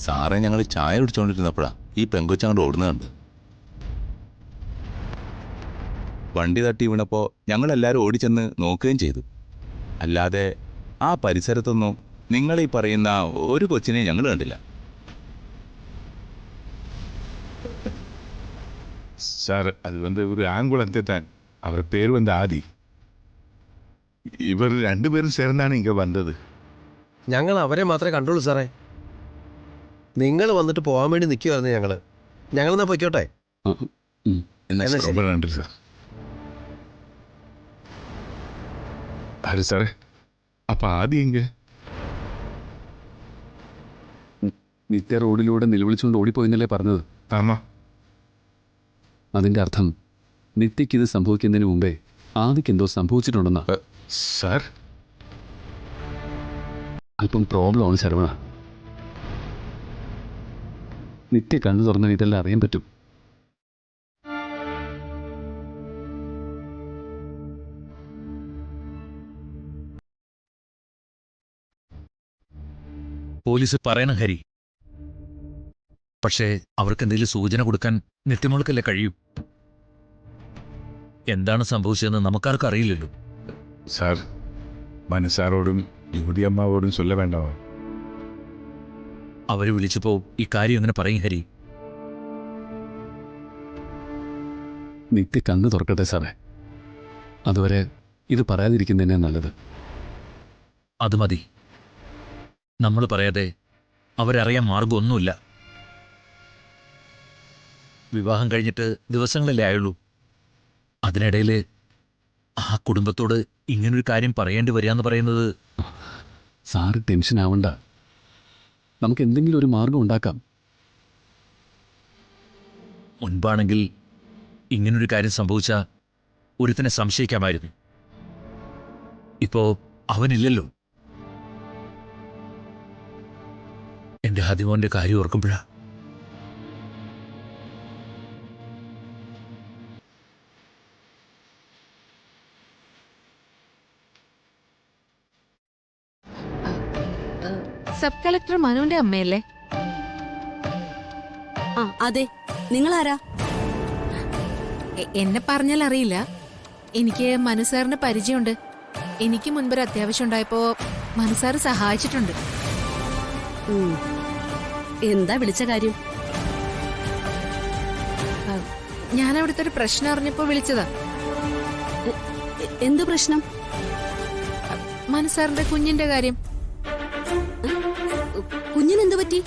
സാറേ ഞങ്ങൾ ചായ കുടിച്ചോണ്ടിരുന്നപ്പോഴാ ഈ പെങ്കൊച്ച അങ്ങോട്ട് ഓടുന്നത് കണ്ട്. വണ്ടി തട്ടി വീണപ്പോൾ ഞങ്ങളെല്ലാവരും ഓടിച്ചെന്ന് നോക്കുകയും ചെയ്തു. അല്ലാതെ ആ പരിസരത്തൊന്നും നിങ്ങളീ പറയുന്ന ഒരു കൊച്ചിനെ ഞങ്ങൾ കണ്ടില്ല. சார் அது ஒரு ஆங்குளத்தை தான். அவர் பேர் ஆதி. ഇവർ രണ്ടുപേരും ചേർന്നാണ് ഇങ്ങ വന്നത്. ഞങ്ങൾ അവരെ മാത്രമേ കണ്ടുള്ളൂ സാറേ. നിങ്ങൾ വന്നിട്ട് പോകാൻ വേണ്ടി നിൽക്കുമായിരുന്നു ഞങ്ങളെന്നാ പൊയ്ക്കോട്ടെ. ரொம்ப நன்றி சார். அது சார் അപ്പൊ ആദ്യം എങ്ക നിത്യ റോഡിലൂടെ നിലവിളിച്ചുകൊണ്ട് ഓടിപ്പോയെന്നല്ലേ പറഞ്ഞത്? ആമാ. അതിൻ്റെ അർത്ഥം നിത്യയ്ക്ക് ഇത് സംഭവിക്കുന്നതിന് മുമ്പേ ആദിക്ക് എന്തോ സംഭവിച്ചിട്ടുണ്ടെന്നാ. സാർ അല്പം പ്രോബ്ലമാണ് ശരവണ. നിത്യ കണ്ണു തുറന്നാൽ ഇതെല്ലാം അറിയാൻ പറ്റും. പോലീസ് പറയണം ഹരി. പക്ഷേ അവർക്ക് എന്തെങ്കിലും സൂചന കൊടുക്കാൻ നിത്യമോൾക്കല്ലേ കഴിയൂ. എന്താണ് സംഭവിച്ചതെന്ന് നമുക്കാർക്കും അറിയില്ലല്ലോ. സാർ മനസ്സാരോടും യുവതിയമ്മാവോടും ചൊല്ല വേണ്ടാവോ? അവര് വിളിച്ചപ്പോ ഈ കാര്യം എങ്ങനെ പറയും ഹരി? നിത്യ കണ്ണ് തുറക്കട്ടെ സാറേ. അതുവരെ ഇത് പറയാതിരിക്കുന്നതന്നെ നല്ലത്. അത് മതി. നമ്മൾ പറയാതെ അവരറിയാൻ മാർഗമൊന്നുമില്ല. വിവാഹം കഴിഞ്ഞിട്ട് ദിവസങ്ങളല്ലേ ആയുള്ളൂ. അതിനിടയിൽ ആ കുടുംബത്തോട് ഇങ്ങനൊരു കാര്യം പറയേണ്ടി വരികയെന്ന് പറയുന്നത്. സാറ് ടെൻഷൻ ആവണ്ട. നമുക്ക് എന്തെങ്കിലും ഒരു മാർഗം ഉണ്ടാക്കാം. മുൻപാണെങ്കിൽ ഇങ്ങനൊരു കാര്യം സംഭവിച്ചാൽ ഒരുത്തനെ സംശയിക്കാമായിരുന്നു. ഇപ്പോ അവനില്ലല്ലോ. എന്റെ ഹദിമോന്റെ കാര്യം ഓർക്കുമ്പോഴാ. സബ് കളക്ടർ മനുവിന്റെ അമ്മയല്ലേ? ആ അതെ. നിങ്ങളാരാ? എന്നെ പറഞ്ഞാൽ അറിയില്ല. എനിക്ക് മനുസാറിന് പരിചയമുണ്ട്. എനിക്ക് മുൻപൊരു അത്യാവശ്യം ഉണ്ടായപ്പോ മനുസാറ് സഹായിച്ചിട്ടുണ്ട്. എന്താ വിളിച്ച കാര്യം? ഞാൻ അവിടുത്തെ ഒരു പ്രശ്നം അറിഞ്ഞപ്പോ വിളിച്ചതാ. എന്ത് പ്രശ്നം? മനുസാറിന്റെ കുഞ്ഞിന്റെ കാര്യം. കുഞ്ഞിനെന്ത് പറ്റി?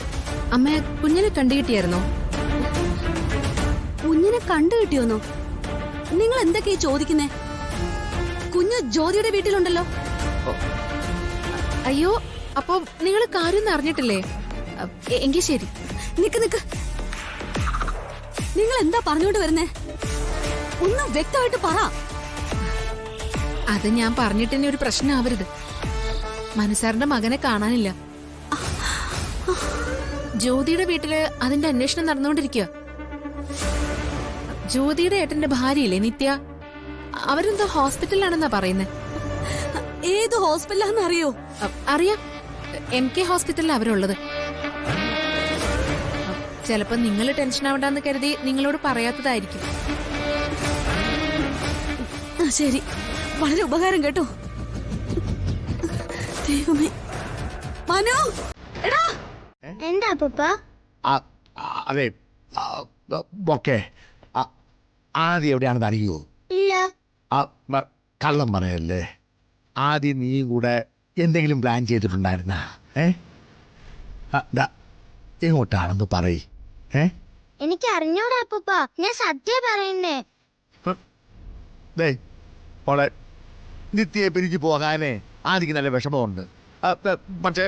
അമ്മ കുഞ്ഞിനെ കണ്ടുകിട്ടിയായിരുന്നോ? കുഞ്ഞിനെ കണ്ടുകിട്ടിയോന്നോ? നിങ്ങൾ എന്തൊക്കെയാ ചോദിക്കുന്നേ? കുഞ്ഞ് ജ്യോതിയുടെ വീട്ടിലുണ്ടല്ലോ. അയ്യോ, അപ്പൊ നിങ്ങൾ കാര്യം അറിഞ്ഞിട്ടില്ലേ? എങ്കിൽ ശരി. നിക്ക്. നിങ്ങൾ എന്താ പറഞ്ഞോണ്ട് വരുന്നേ? ഒന്ന് വ്യക്തമായിട്ട് പറ. അത് ഞാൻ പറഞ്ഞിട്ട് ഒരു പ്രശ്നമാവരുത്. മനുസാറിന്റെ മകനെ കാണാനില്ല. ജ്യോതിയുടെ വീട്ടില് അതിന്റെ അന്വേഷണം നടന്നുകൊണ്ടിരിക്കുക. ജ്യോതിയുടെ ഏട്ടന്റെ ഭാര്യയില്ലേ നിത്യ, അവരെന്തോ ഹോസ്പിറ്റലിലാണെന്നാ പറയുന്നത്. ഏത് ഹോസ്പിറ്റലാന്ന് അറിയോ? അറിയാം. MK ഹോസ്പിറ്റലിൽ അവരുള്ളത്. ചിലപ്പോ നിങ്ങൾ ടെൻഷൻ ആവണ്ടെന്ന് കരുതി നിങ്ങളോട് പറയാത്തതായിരിക്കും. ശരി, വളരെ ഉപകാരം കേട്ടോ. ദൈവമേ. മനു, എടാ. എന്താ പപ്പ? അതെ, ഓക്കെ. ആദ്യം എവിടെയാണെന്ന് അറിയുമോ? ഇല്ല. കള്ളം പറയല്ലേ. ആദ്യം നീ കൂടെ എന്തെങ്കിലും പ്ലാൻ ചെയ്തിട്ടുണ്ടായിരുന്ന? എങ്ങോട്ടാണെന്ന് പറയ്. എനിക്ക് അറിഞ്ഞൂടാ പപ്പ, ഞാൻ സത്യം പറയുന്നേ. മോളെ, നിത്യയെ പിരിഞ്ഞു പോകാനേ ആദ്യം നല്ല വിഷമമുണ്ട്. പക്ഷേ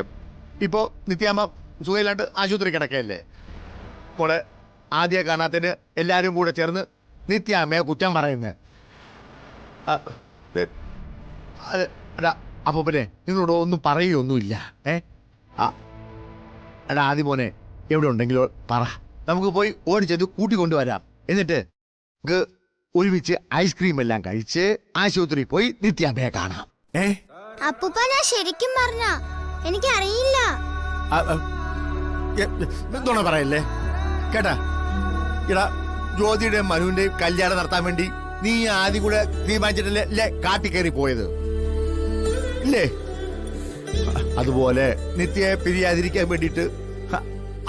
ഇപ്പോ നിത്യാമ്മ സുഖമില്ലാണ്ട് ആശുപത്രി കിടക്കയല്ലേ. മോളെ, ആദ്യം കാണാത്തതിന് എല്ലാവരും കൂടെ ചേർന്ന് നിത്യാമ്മയെ കുറ്റം പറയുന്നത്. അപ്പൊ പിന്നെ നിങ്ങളോട് ഒന്നും പറയുകയൊന്നുമില്ല. എടാ ആദ്യം മോനെ, എവിടെ ഉണ്ടെങ്കിലോ പറ, നമുക്ക് പോയി ഓടിച്ചത് കൂട്ടിക്കൊണ്ടുവരാം. എന്നിട്ട് നമുക്ക് ഒരുമിച്ച് ഐസ്ക്രീം എല്ലാം കഴിച്ച് ആശുപത്രിയിൽ പോയി നിത്യാമ്മയെ കാണാം. അപ്പൂപ്പ, ഞാൻ ശരിക്കും പറഞ്ഞ എനിക്കറിയില്ല. നുണ പറയല്ലേ കേട്ടാ. ഇടാ ജ്യോതിയുടെയും മനുവിന്റെയും കല്യാണം നടത്താൻ വേണ്ടി നീ ആദ്യം കൂടെ തീരുമാനിച്ചിട്ടല്ലേ കാട്ടി കയറി പോയത് ഇല്ലേ? അതുപോലെ നിത്യയെ പിരിയാതിരിക്കാൻ വേണ്ടിയിട്ട്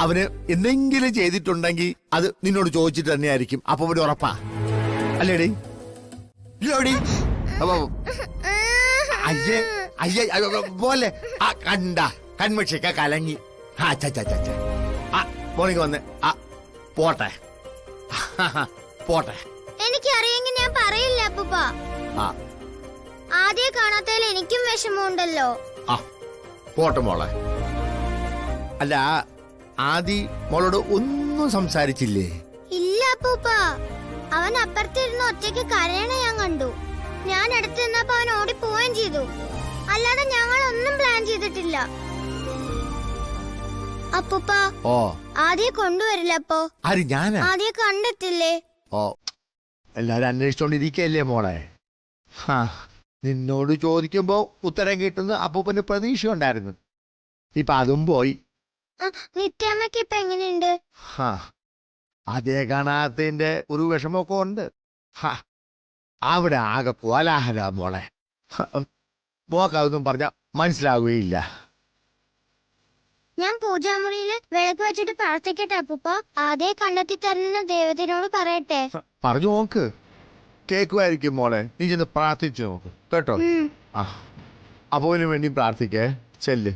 അവന് എന്തെങ്കിലും ചെയ്തിട്ടുണ്ടെങ്കിൽ അത് നിന്നോട് ചോദിച്ചിട്ട് തന്നെയായിരിക്കും. അപ്പൊ ഇവിടെ ഉറപ്പാ അല്ലേടി? ഇല്ലോടി? അപ്പൊ അയ്യേ അയ്യേ പോലെ ആ കണ്ട കൺമക്ഷിക്ക കലങ്ങി. മോണിക്ക് വന്ന് പോട്ടെ പോട്ടെ. എനിക്കറിയെങ്കിൽ ഞാൻ പറയില്ല അപ്പൂപ്പ. ആ ആദ്യം കാണാത്തതിൽ എനിക്കും വിഷമമുണ്ടല്ലോ. ആ പോട്ടെ മോളെ. അല്ല ആദി മോളോട് ഒന്നും സംസാരിച്ചില്ലേ? ഇല്ല അപ്പൂപ്പ. അവൻ അപ്പുറത്തിരുന്ന് ഒറ്റയ്ക്ക് കരയണ ഞാൻ കണ്ടു. ഞാൻ അടുത്ത് നിന്നപ്പോ അവൻ ഓടി പോവുകയും ചെയ്തു. അല്ലാതെ ഞങ്ങൾ ഒന്നും പ്ലാൻ ചെയ്തിട്ടില്ല. അപ്പൂപ്പ ഓ ആദ്യം കൊണ്ടുവരില്ല. അപ്പോ ആര് ഞാനാ? ആദ്യം കണ്ടെത്തില്ലേ? ഓ എല്ലാരും അന്വേഷിച്ചോണ്ടിരിക്കല്ലേ മോളെ. നിന്നോട് ചോദിക്കുമ്പോ ഉത്തരം കിട്ടുന്ന അപ്പൂപ്പന് പ്രതീക്ഷ ഉണ്ടായിരുന്നു. ഇപ്പൊ അതും പോയി. നിത്യാമ്മക്ക് ഇപ്പൊ എങ്ങനെയുണ്ട്? അതേ കാണാത്തതിന്റെ ഒരു വിഷമൊക്കെ ഉണ്ട്. അവിടെ ആകെ കോലാഹല മോളെ. മോക്കതൊന്നും പറഞ്ഞ മനസ്സിലാവുകയില്ല. ഞാൻ പൂജാമുറിയില് വിളക്ക് വെച്ചിട്ട് പ്രാർത്ഥിക്കട്ടെ അപ്പൂപ്പ? ആദ്യം കണ്ടെത്തി തരുന്ന ദൈവത്തിനോട് പറയട്ടെ? പറഞ്ഞു നോക്ക്, കേക്കുമായിരിക്കും മോളെ. നീ ചെന്ന് പ്രാർത്ഥിച്ചു നോക്ക് കേട്ടോ. അപ്പോവിന് വേണ്ടി പ്രാർത്ഥിക്കേ. ചെല്ല്.